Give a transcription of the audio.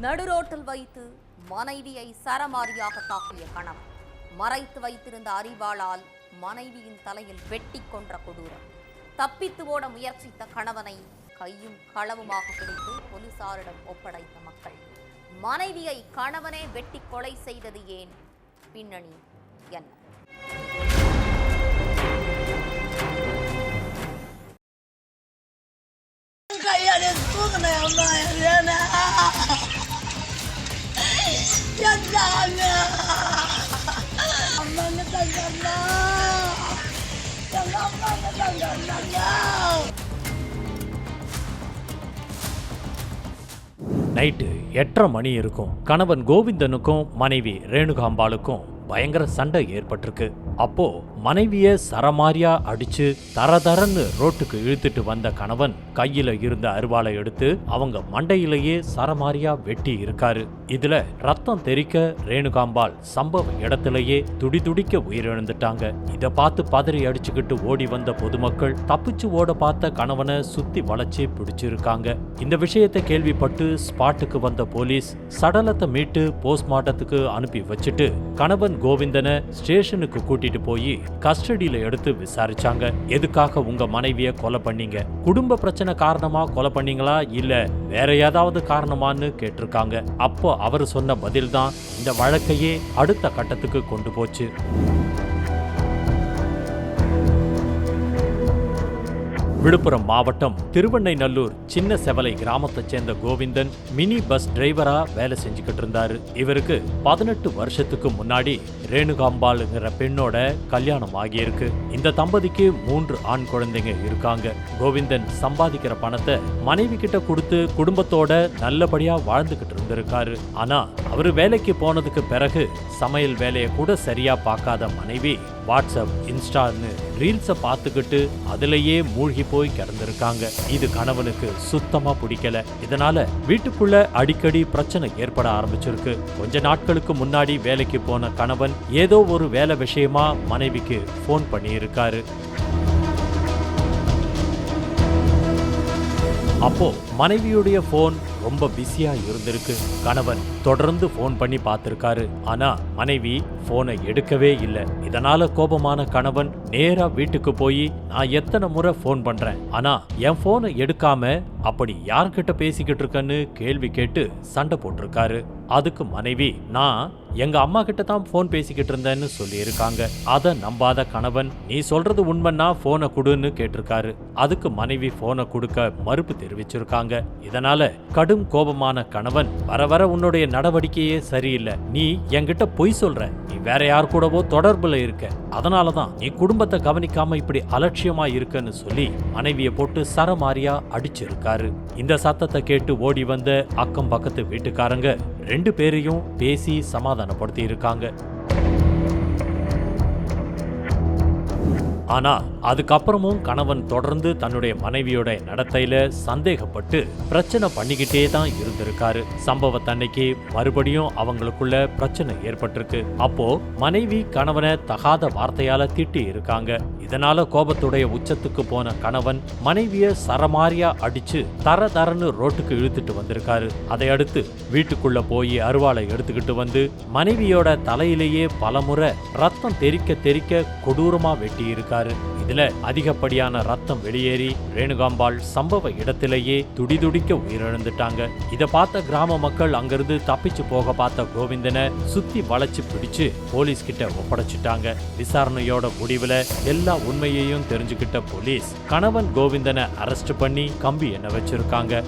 நடுரோட்டில் வைத்து மனைவியை சரமாரியாக தாக்கிய கணவன், மறைத்து வைத்திருந்த அரிவாளால் மனைவியின் தலையில் வெட்டி கொன்ற கொடூரம். தப்பித்து ஓட முயற்சித்த கணவனை கையும் களவுமாக பிடித்து போலீசாரிடம் ஒப்படைத்த மக்கள். மனைவியை கணவனே வெட்டி கொலை செய்தது ஏன்? பின்னணி என்ன? நைட்டு 8:30 மணி இருக்கும். கணவன் கோவிந்தனுக்கும் மனைவி ரேணுகாம்பாளுக்கும் பயங்கர சண்டை ஏற்பட்டிருக்கு. அப்போ மனைவிய சரமாரியா அடிச்சு தரதரன்னு ரோட்டுக்கு இழுத்துட்டு வந்த கணவன் கையில இருந்த அருவாளை எடுத்து அவங்க மண்டையிலேயே சரமாரியா வெட்டி இருக்காரு. இதுல ரத்தம் தெறிக்க ரேணுகாம்பாள் சம்பவ இடத்திலேயே துடிதுடிக்க உயிரிழந்துட்டாங்க. இத பார்த்து பதறி அடிச்சுக்கிட்டு ஓடி வந்த பொதுமக்கள் தப்பிச்சு ஓட பார்த்த கணவனை சுத்தி வளைச்சு பிடிச்சிருக்காங்க. இந்த விஷயத்தை கேள்விப்பட்டு ஸ்பாட்டுக்கு வந்த போலீஸ் சடலத்தை மீட்டு போஸ்ட்மார்ட்டத்துக்கு அனுப்பி வச்சுட்டு கணவன் கோவிந்தனை ஸ்டேஷனுக்கு கூட்டிட்டு போய் கஸ்டடியில எடுத்து விசாரிச்சாங்க. எதுக்காக உங்க மனைவிய கொலை பண்ணீங்க? குடும்ப பிரச்சனை காரணமா கொலை பண்ணீங்களா இல்ல வேற ஏதாவது காரணமான்னு கேட்டிருக்காங்க. அப்போ அவர் சொன்ன பதில் தான் இந்த வழக்கையே அடுத்த கட்டத்துக்கு கொண்டு போச்சு. விழுப்புரம் மாவட்டம் திருவெண்ணைநல்லூர் சின்ன செவலை கிராமத்தைச் சேர்ந்த கோவிந்தன் மினி பஸ் டிரைவரா வேலை செஞ்சுக்கிட்டு இருந்தாரு. இவருக்கு 18 வருஷத்துக்கு முன்னாடி ரேணுகாம்பாளுங்கிற பெண்ணோட கல்யாணம் ஆகியிருக்கு. இந்த தம்பதிக்கு 3 ஆண் குழந்தைங்க இருக்காங்க. கோவிந்தன் சம்பாதிக்கிற பணத்தை மனைவி கிட்ட கொடுத்து குடும்பத்தோட நல்லபடியா வாழ்ந்துகிட்டு இருந்திருக்காரு. ஆனா அவரு வேலைக்கு போனதுக்கு பிறகு சமையல் வேலையை கூட சரியா பார்க்காத மனைவி வாட்ஸ்அப், இன்ஸ்டான்னு ரீல்ஸை பார்த்துக்கிட்டு அதுலயே மூழ்கி போய் கிடந்திருக்காங்க. இது கணவனுக்கு சுத்தமா பிடிக்கல. இதனால வீட்டுக்குள்ள அடிக்கடி பிரச்சனை ஏற்பட ஆரம்பிச்சிருக்கு. கொஞ்ச நாட்களுக்கு முன்னாடி வேலைக்கு போன கணவன் ஏதோ ஒரு வேலை விஷயமா மனைவிக்கு போன் பண்ணி இருக்காரு. அப்போ மனைவியுடைய போன் ரொம்ப பிஸியா இருந்திருக்கு. கணவன் தொடர்ந்து போன் பண்ணி பார்த்திருக்காரு. ஆனா மனைவி போனை எடுக்கவே இல்லை. இதனால கோபமான கணவன் நேரா வீட்டுக்கு போய் நான் எத்தனை முறை போன் பண்றேன், ஆனா என் போனை எடுக்காம அப்படி யார்கிட்ட பேசிக்கிட்டு இருக்கன்னு கேள்வி கேட்டு சண்டை போட்டிருக்காரு. அதுக்கு மனைவி நான் எங்க அம்மா கிட்ட தான் போன் பேசிக்கிட்டு இருந்தேன்னு சொல்லி இருக்காங்க. அதை நம்பாத கணவன் நீ சொல்றது உண்மைன்னா போனை கொடுன்னு கேட்டிருக்காரு. அதுக்கு மனைவி போனை கொடுக்க மறுப்பு தெரிவிச்சிருக்காங்க. இதனால கடும் கோபமான கணவன் வர வர உன்னுடைய நடவடிக்கையே சரியில்லை, நீ என்கிட்ட பொய் சொல்ற, நீ வேற யார் கூடவோ தொடர்புல இருக்க, அதனாலதான் நீ குடும்பத்தை கவனிக்காம இப்படி அலட்சியமா இருக்கன்னு சொல்லி மனைவியை போட்டு சரமாரியா அடிச்சிருக்காரு. இந்த சத்தத்தை கேட்டு ஓடி வந்த அக்கம் பக்கத்து வீட்டுக்காரங்க 2 பேரையும் பேசி சமாதானப்படுத்தி இருக்காங்க. ஆனா அதுக்கப்புறமும் கணவன் தொடர்ந்து தன்னுடைய மனைவியோட நடத்தையில சந்தேகப்பட்டு பிரச்சனை பண்ணிக்கிட்டே தான் இருந்திருக்காரு. சம்பவத்தன்னைக்கு மறுபடியும் அவங்களுக்குள்ள பிரச்சனை ஏற்பட்டிருக்கு. அப்போ மனைவி கணவனை தகாத வார்த்தையால திட்டி இருக்காங்க. இதனால கோபத்துடைய உச்சத்துக்கு போன கணவன் மனைவிய சரமாரியா அடிச்சு தரன்னு ரோட்டுக்கு இழுத்துட்டு வந்திருக்காரு. அதை அடுத்து வீட்டுக்குள்ள போய் அருவாளை எடுத்துக்கிட்டு வந்து மனைவியோட தலையிலேயே பலமுறை ரத்தம் தெறிக்க தெறிக்க கொடூரமா வெட்டி இருக்காரு. இதுல அதிகப்படியான ரத்தம் வெளியேறி ரேணுகாம்பாள் சம்பவ இடத்திலேயே துடிதுடிக்க உயிரிழந்துட்டாங்க. இத பார்த்த கிராம மக்கள் அங்கிருந்து தப்பிச்சு போக பார்த்த கோவிந்தனை சுத்தி வளைச்சு பிடிச்சு போலீஸ் கிட்ட ஒப்படைச்சிட்டாங்க. விசாரணையோட முடிவுல எல்லா உண்மையையும் தெரிஞ்சுக்கிட்ட போலீஸ் கணவன் கோவிந்தனை அரெஸ்ட் பண்ணி கம்பி எண்ண வச்சிருக்காங்க.